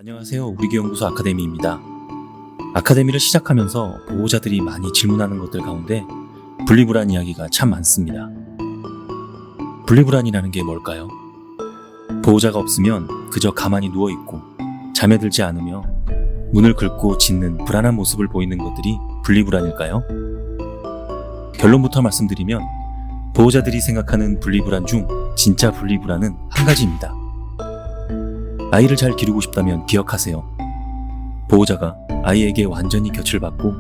안녕하세요. 우리교연구소 아카데미입니다. 아카데미를 시작하면서 보호자들이 많이 질문하는 것들 가운데 분리불안 이야기가 참 많습니다. 분리불안이라는 게 뭘까요? 보호자가 없으면 그저 가만히 누워있고 잠에 들지 않으며 문을 긁고 짖는 불안한 모습을 보이는 것들이 분리불안일까요? 결론부터 말씀드리면 보호자들이 생각하는 분리불안 중 진짜 분리불안은 한 가지입니다. 아이를 잘 기르고 싶다면 기억하세요. 보호자가 아이에게 완전히 곁을 받고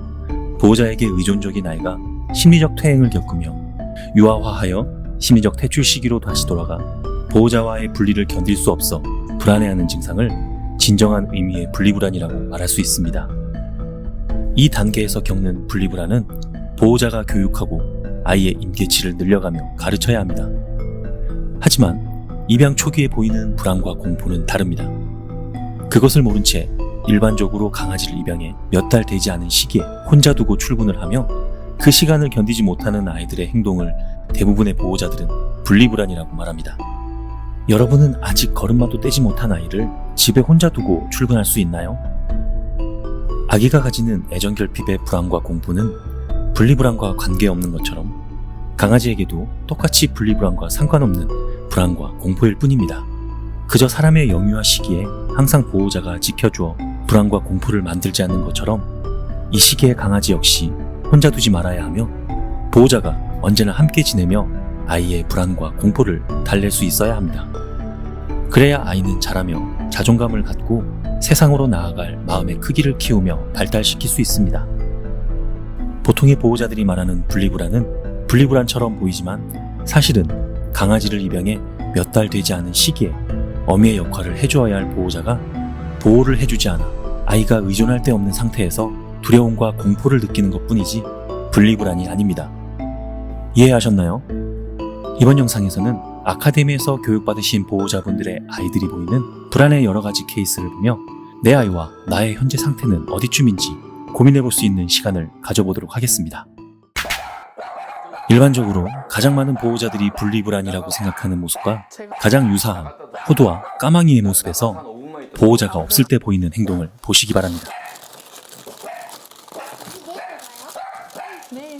보호자에게 의존적인 아이가 심리적 퇴행을 겪으며 유아화하여 심리적 퇴출 시기로 다시 돌아가 보호자와의 분리를 견딜 수 없어 불안해하는 증상을 진정한 의미의 분리불안이라고 말할 수 있습니다. 이 단계에서 겪는 분리불안은 보호자가 교육하고 아이의 임계치를 늘려가며 가르쳐야 합니다. 하지만 입양 초기에 보이는 불안과 공포는 다릅니다. 그것을 모른 채 일반적으로 강아지를 입양해 몇 달 되지 않은 시기에 혼자 두고 출근을 하며 그 시간을 견디지 못하는 아이들의 행동을 대부분의 보호자들은 분리불안이라고 말합니다. 여러분은 아직 걸음마도 떼지 못한 아이를 집에 혼자 두고 출근할 수 있나요? 아기가 가지는 애정결핍의 불안과 공포는 분리불안과 관계없는 것처럼 강아지에게도 똑같이 분리불안과 상관없는 불안과 공포일 뿐입니다. 그저 사람의 영유아 시기에 항상 보호자가 지켜주어 불안과 공포를 만들지 않는 것처럼 이 시기에 강아지 역시 혼자 두지 말아야 하며 보호자가 언제나 함께 지내며 아이의 불안과 공포를 달랠 수 있어야 합니다. 그래야 아이는 자라며 자존감을 갖고 세상으로 나아갈 마음의 크기를 키우며 발달시킬 수 있습니다. 보통의 보호자들이 말하는 분리불안은 분리불안처럼 보이지만 사실은 강아지를 입양해 몇 달 되지 않은 시기에 어미의 역할을 해주어야 할 보호자가 보호를 해주지 않아 아이가 의존할 데 없는 상태에서 두려움과 공포를 느끼는 것뿐이지 분리불안이 아닙니다. 이해하셨나요? 이번 영상에서는 아카데미에서 교육받으신 보호자분들의 아이들이 보이는 불안의 여러 가지 케이스를 보며 내 아이와 나의 현재 상태는 어디쯤인지 고민해볼 수 있는 시간을 가져보도록 하겠습니다. 일반적으로 가장 많은 보호자들이 분리불안이라고 생각하는 모습과 가장 유사한 호두와 까망이의 모습에서 보호자가 없을 때 보이는 행동을 보시기 바랍니다. 네.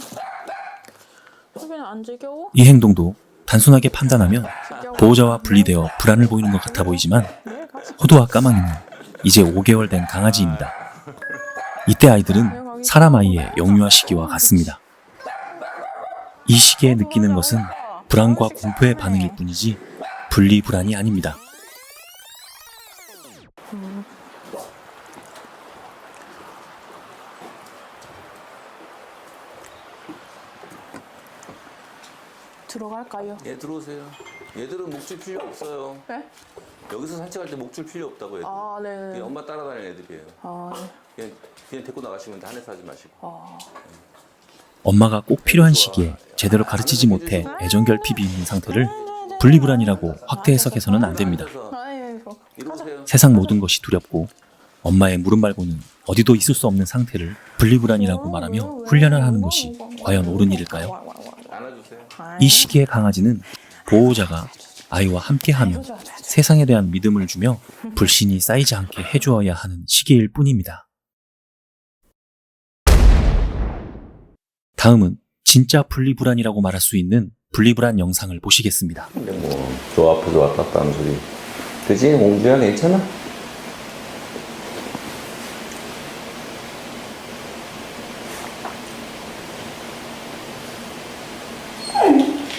소빈아 안 지겨워? 이 행동도 단순하게 판단하면 보호자와 분리되어 불안을 보이는 것 같아 보이지만 호두와 까망이는 이제 5개월 된 강아지입니다. 이때 아이들은 사람 아이의 영유아 시기와 같습니다. 이 시기에 느끼는 것은 불안과 공포의 반응일 뿐이지 분리불안이 아닙니다. 들어갈까요? 얘 들어오세요. 얘들은 목줄 필요 없어요. 네? 여기서 산책할 때 목줄 필요 없다고 애들. 아, 네. 그냥 엄마 따라다니는 애들이에요. 아, 네. 그냥 데리고 나가시면 돼. 한해서 하지 마시고. 아. 엄마가 꼭 필요한 시기에 제대로 가르치지 못해 애정결핍이 있는 상태를 분리불안이라고 확대 해석해서는 안 됩니다. 아이고. 이러세요. 세상 모든 것이 두렵고 엄마의 무릎 말고는 어디도 있을 수 없는 상태를 분리불안이라고 말하며 훈련을 하는 것이 과연 옳은 일일까요? 안아주세요. 이 시기의 강아지는 보호자가 아이와 함께하며 세상에 대한 믿음을 주며 불신이 쌓이지 않게 해주어야 하는 시기일 뿐입니다. 다음은 진짜 분리불안이라고 말할 수 있는 분리불안 영상을 보시겠습니다. 근데 뭐, 저 앞에서 왔다 갔다 하는 소리. 그치? 공주야, 괜찮아?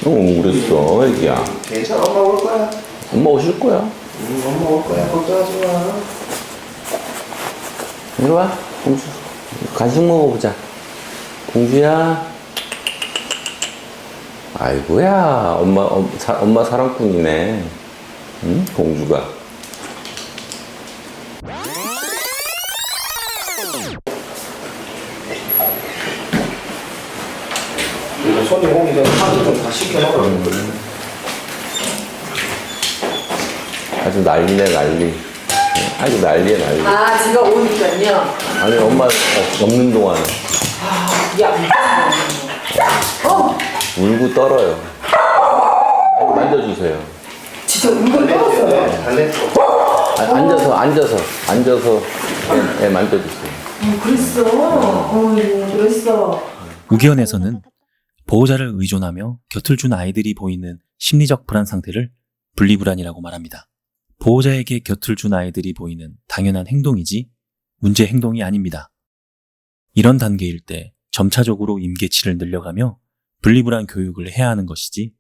그랬어, 애기야. 괜찮아, 엄마 올 거야. 엄마 오실 거야. 엄마 올 거야. 걱정하지 마. 이리 와, 공주. 간식 먹어보자. 공주야. 아이고야, 엄마 사랑꾼이네. 응? 공주가. 이거 손님 오기 전에 하루 좀 다 시켜놓으라. 아주 난리네, 난리. 아주 난리야, 난리. 아, 지가 오니까요. 아니, 엄마 없는 동안 야, 울고 떨어요. 만져주세요. 진짜 울고 떨었어요. 달랬어. 앉아서 애 만져주세요. 그랬어. 우기원에서는 보호자를 의존하며 곁을 준 아이들이 보이는 심리적 불안 상태를 분리불안이라고 말합니다. 보호자에게 곁을 준 아이들이 보이는 당연한 행동이지 문제 행동이 아닙니다. 이런 단계일 때 점차적으로 임계치를 늘려가며 분리불안 교육을 해야 하는 것이지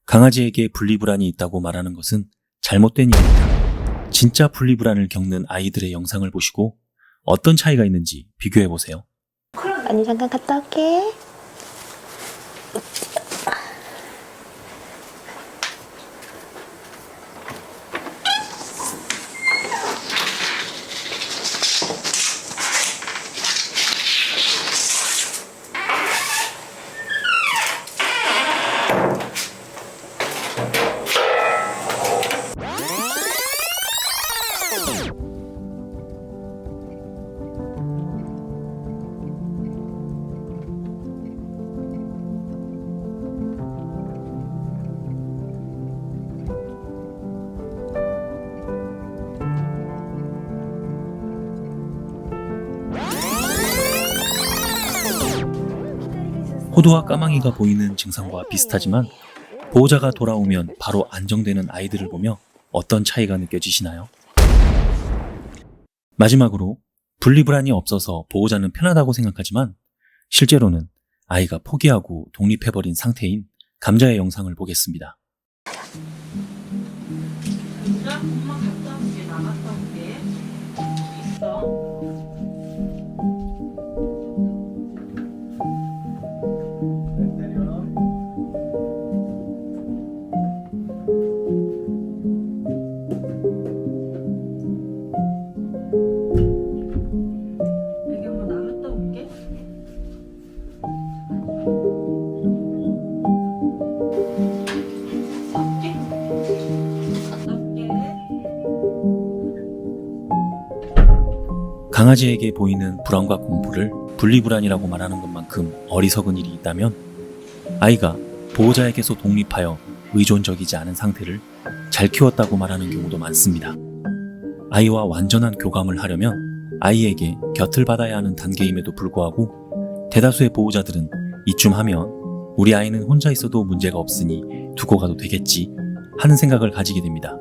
강아지에게 분리불안이 있다고 말하는 것은 잘못된 일입니다. 진짜 분리불안을 겪는 아이들의 영상을 보시고 어떤 차이가 있는지 비교해보세요. 언니 잠깐 갔다 올게. 호두와 까망이가 보이는 증상과 비슷하지만 보호자가 돌아오면 바로 안정되는 아이들을 보며 어떤 차이가 느껴지시나요? 마지막으로 분리불안이 없어서 보호자는 편하다고 생각하지만 실제로는 아이가 포기하고 독립해버린 상태인 감자의 영상을 보겠습니다. 엄마 갔다 올게. 나갔다 올게. 있어. 여기 엄마 나갔다 올게. 갔다 올게. 강아지에게 보이는 불안과 공포를 분리불안이라고 말하는 것만큼 어리석은 일이 있다면 아이가 보호자에게서 독립하여 의존적이지 않은 상태를 잘 키웠다고 말하는 경우도 많습니다. 아이와 완전한 교감을 하려면 아이에게 곁을 받아야 하는 단계임에도 불구하고 대다수의 보호자들은 이쯤 하면 우리 아이는 혼자 있어도 문제가 없으니 두고 가도 되겠지 하는 생각을 가지게 됩니다.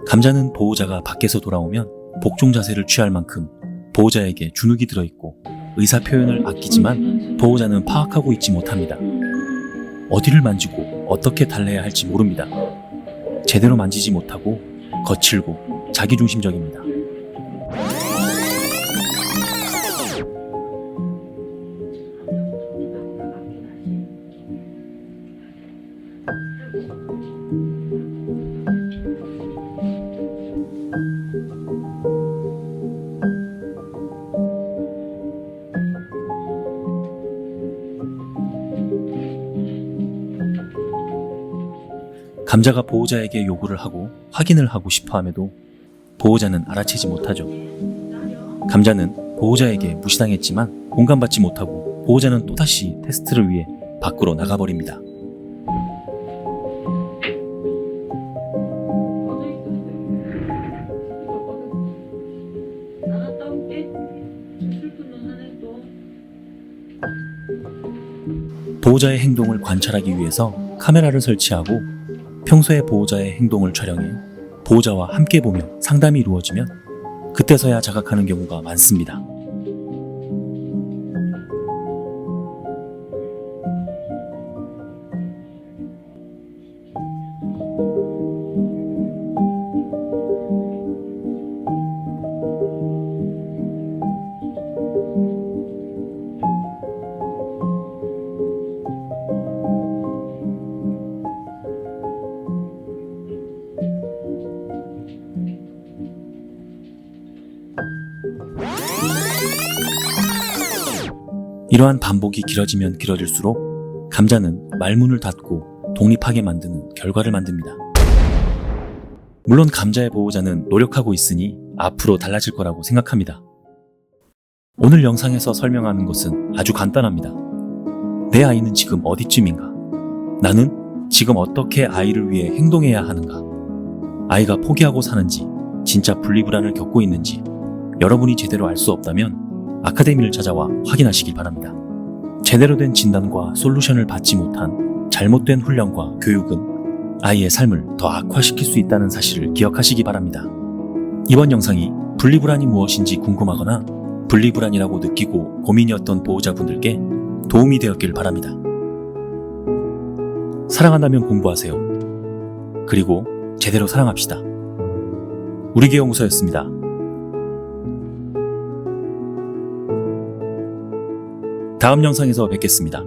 감자는 보호자가 밖에서 돌아오면 복종 자세를 취할 만큼 보호자에게 주눅이 들어있고 의사표현을 아끼지만 보호자는 파악하고 있지 못합니다. 어디를 만지고 어떻게 달래야 할지 모릅니다. 제대로 만지지 못하고 거칠고 자기중심적입니다. 감자가 보호자에게 요구를 하고 확인을 하고 싶어함에도 보호자는 알아채지 못하죠. 감자는 보호자에게 무시당했지만 공감받지 못하고 보호자는 또다시 테스트를 위해 밖으로 나가버립니다. 갔다 올게. 슬픈 눈 하나 또. 보호자의 행동을 관찰하기 위해서 카메라를 설치하고 평소에 보호자의 행동을 촬영해 보호자와 함께 보며 상담이 이루어지면 그때서야 자각하는 경우가 많습니다. 이러한 반복이 길어지면 길어질수록 감자는 말문을 닫고 독립하게 만드는 결과를 만듭니다. 물론 감자의 보호자는 노력하고 있으니 앞으로 달라질 거라고 생각합니다. 오늘 영상에서 설명하는 것은 아주 간단합니다. 내 아이는 지금 어디쯤인가? 나는 지금 어떻게 아이를 위해 행동해야 하는가? 아이가 포기하고 사는지, 진짜 분리불안을 겪고 있는지 여러분이 제대로 알 수 없다면 아카데미를 찾아와 확인하시기 바랍니다. 제대로 된 진단과 솔루션을 받지 못한 잘못된 훈련과 교육은 아이의 삶을 더 악화시킬 수 있다는 사실을 기억하시기 바랍니다. 이번 영상이 분리불안이 무엇인지 궁금하거나 분리불안이라고 느끼고 고민이었던 보호자분들께 도움이 되었길 바랍니다. 사랑한다면 공부하세요. 그리고 제대로 사랑합시다. 우리교 연구소였습니다. 다음 영상에서 뵙겠습니다.